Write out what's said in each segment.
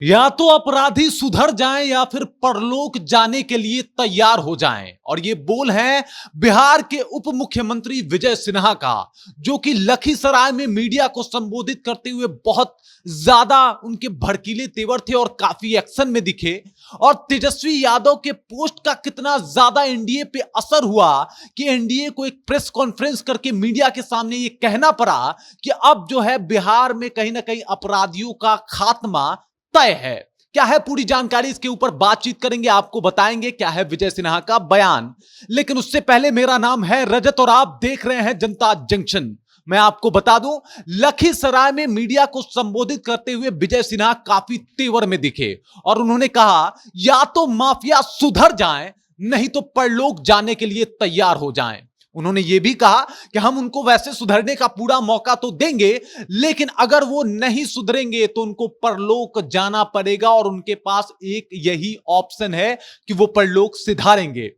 या तो अपराधी सुधर जाएं या फिर परलोक जाने के लिए तैयार हो जाएं। और ये बोल हैं बिहार के उप मुख्यमंत्री विजय सिन्हा का, जो कि लखीसराय में मीडिया को संबोधित करते हुए बहुत ज्यादा उनके भड़कीले तेवर थे और काफी एक्शन में दिखे। और तेजस्वी यादव के पोस्ट का कितना ज्यादा एनडीए पे असर हुआ कि एनडीए को एक प्रेस कॉन्फ्रेंस करके मीडिया के सामने ये कहना पड़ा कि अब जो है बिहार में कहीं ना कहीं अपराधियों का खात्मा तय है। क्या है पूरी जानकारी, इसके ऊपर बातचीत करेंगे, आपको बताएंगे क्या है विजय सिन्हा का बयान। लेकिन उससे पहले मेरा नाम है रजत और आप देख रहे हैं जनता जंक्शन। मैं आपको बता दूं, लखीसराय में मीडिया को संबोधित करते हुए विजय सिन्हा काफी तेवर में दिखे और उन्होंने कहा या तो माफिया सुधर जाएं, नहीं तो परलोक जाने के लिए तैयार हो जाएं। उन्होंने यह भी कहा कि हम उनको वैसे सुधरने का पूरा मौका तो देंगे, लेकिन अगर वो नहीं सुधरेंगे तो उनको परलोक जाना पड़ेगा और उनके पास एक यही ऑप्शन है कि वो परलोक सिधारेंगे।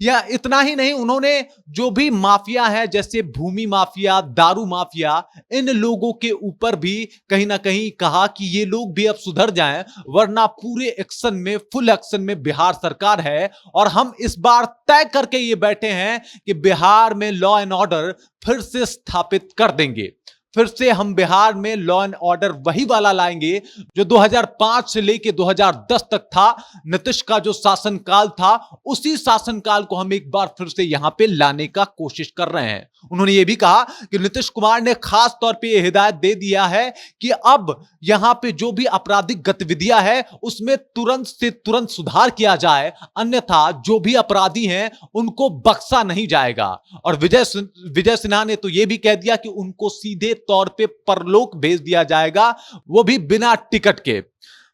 या इतना ही नहीं, उन्होंने जो भी माफिया है जैसे भूमि माफिया, दारू माफिया, इन लोगों के ऊपर भी कहीं ना कहीं कहा कि ये लोग भी अब सुधर जाएं, वरना पूरे एक्शन में, फुल एक्शन में बिहार सरकार है। और हम इस बार तय करके ये बैठे हैं कि बिहार में लॉ एंड ऑर्डर फिर से स्थापित कर देंगे। फिर से हम बिहार में लॉ एंड ऑर्डर वही वाला लाएंगे जो 2005 से लेके 2010 तक था। नीतीश का जो शासनकाल था, उसी शासनकाल को हम एक बार फिर से यहां पे लाने का कोशिश कर रहे हैं। उन्होंने ये भी कहा कि नीतीश कुमार ने खास तौर पे यह हिदायत दे दिया है कि अब यहां पे जो भी आपराधिक गतिविधियां है उसमें तुरंत से तुरंत सुधार किया जाए, अन्यथा जो भी अपराधी हैं उनको बख्शा नहीं जाएगा। और विजय सिन्हा ने तो यह भी कह दिया कि उनको सीधे तौर पे परलोक भेज दिया जाएगा, वो भी बिना टिकट के।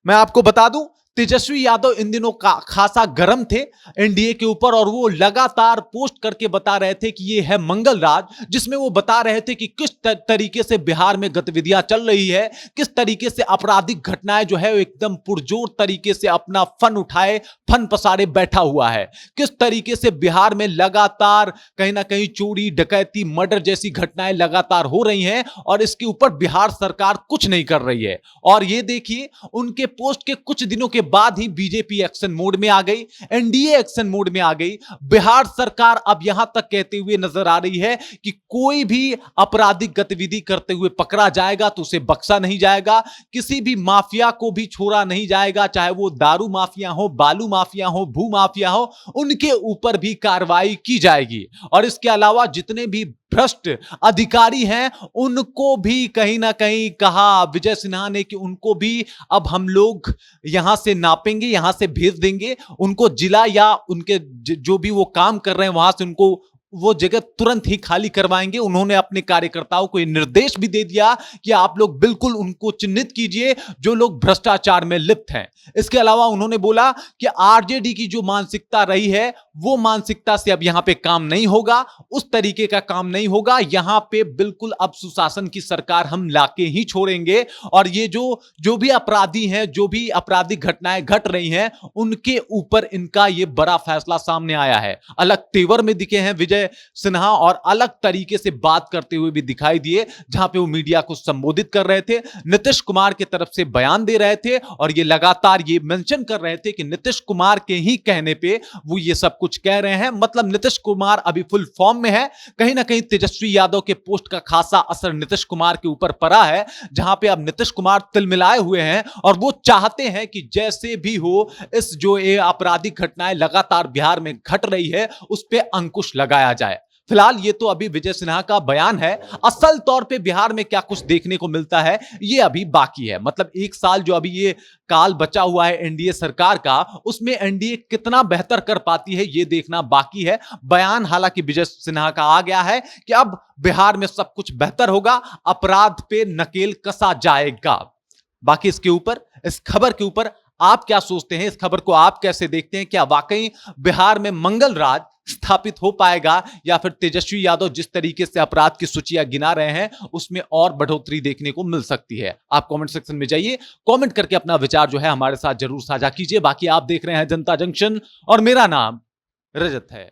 मैं आपको बता दूं, तेजस्वी यादव इन दिनों खासा गर्म थे एनडीए के ऊपर और वो लगातार पोस्ट करके बता रहे थे कि ये है मंगल राज, जिसमें वो बता रहे थे कि किस तरीके से बिहार में गतिविधियां चल रही है, किस तरीके से आपराधिक घटनाएं जो है एकदम पुरजोर तरीके से अपना फन उठाए, फन पसारे बैठा हुआ है, किस तरीके से बिहार में लगातार कहीं ना कहीं चोरी, डकैती, मर्डर जैसी घटनाएं लगातार हो रही हैं और इसके ऊपर बिहार सरकार कुछ नहीं कर रही है। और ये देखिए, उनके पोस्ट के कुछ दिनों के बाद ही बीजेपी एक्शन मोड में आ गई, एनडीए एक्शन मोड में आ गई। बिहार सरकार अब यहां तक कहते हुए नजर आ रही है कि कोई भी आपराधिक गतिविधि करते हुए पकड़ा जाएगा तो उसे बख्शा नहीं जाएगा, किसी भी माफिया को भी छोड़ा नहीं जाएगा, चाहे वो दारू माफिया हो, बालू माफिया हो, भू माफिया हो, उनके ऊपर भी कार्रवाई की जाएगी। और इसके अलावा जितने भी भ्रष्ट अधिकारी हैं उनको भी कहीं ना कहीं कहा विजय सिन्हा ने कि उनको भी अब हम लोग यहां से नापेंगे, यहां से भेज देंगे, उनको जिला या उनके जो भी वो काम कर रहे हैं वहां से उनको वो जगह तुरंत ही खाली करवाएंगे। उन्होंने अपने कार्यकर्ताओं को यह निर्देश भी दे दिया कि आप लोग बिल्कुल उनको चिन्हित कीजिए जो लोग भ्रष्टाचार में लिप्त हैं। इसके अलावा उन्होंने बोला कि आरजेडी की जो मानसिकता रही है वो मानसिकता से अब यहां पे काम नहीं होगा, उस तरीके का काम नहीं होगा, यहां पे बिल्कुल अब सुशासन की सरकार हम लाके ही छोड़ेंगे। और ये जो भी अपराधी हैं, जो भी आपराधिक घटनाएं घट रही हैं, उनके ऊपर इनका ये बड़ा फैसला सामने आया है। अलग तेवर में दिखे हैं विजय सिन्हा और अलग तरीके से बात करते हुए भी दिखाई दिए, जहां पे वो मीडिया को संबोधित कर रहे थे, नीतीश कुमार की तरफ से बयान दे रहे थे और ये लगातार ये मेंशन कर रहे थे कि नीतीश कुमार के ही कहने पे वो ये सब कुछ कह रहे हैं। मतलब नीतीश कुमार अभी फुल फॉर्म में है। कहीं ना कहीं तेजस्वी यादव के पोस्ट का खासा असर नीतीश कुमार के ऊपर पड़ा है, जहां पे अब नीतीश कुमार तिलमिलाए हुए हैं और वो चाहते हैं कि जैसे भी हो इस जो ये आपराधिक घटनाएं लगातार बिहार में घट रही है उस पे अंकुश लगाया जाए। फिलहाल ये तो अभी विजय सिन्हा का बयान है, असल तौर पे बिहार में क्या कुछ देखने को मिलता है ये अभी बाकी है। मतलब एक साल जो अभी ये काल बचा हुआ है एनडीए सरकार का, उसमें एनडीए कितना बेहतर कर पाती है ये देखना बाकी है। बयान हालांकि विजय सिन्हा का आ गया है कि अब बिहार में सब कुछ बेहतर होगा, अपराध पे नकेल कसा जाएगा। बाकी इसके ऊपर, इस खबर के ऊपर आप क्या सोचते हैं, इस खबर को आप कैसे देखते हैं? क्या वाकई बिहार में मंगल राज स्थापित हो पाएगा या फिर तेजस्वी यादव जिस तरीके से अपराध की सूचियां गिना रहे हैं उसमें और बढ़ोतरी देखने को मिल सकती है? आप कमेंट सेक्शन में जाइए, कमेंट करके अपना विचार जो है हमारे साथ जरूर साझा कीजिए। बाकी आप देख रहे हैं जनता जंक्शन और मेरा नाम रजत है।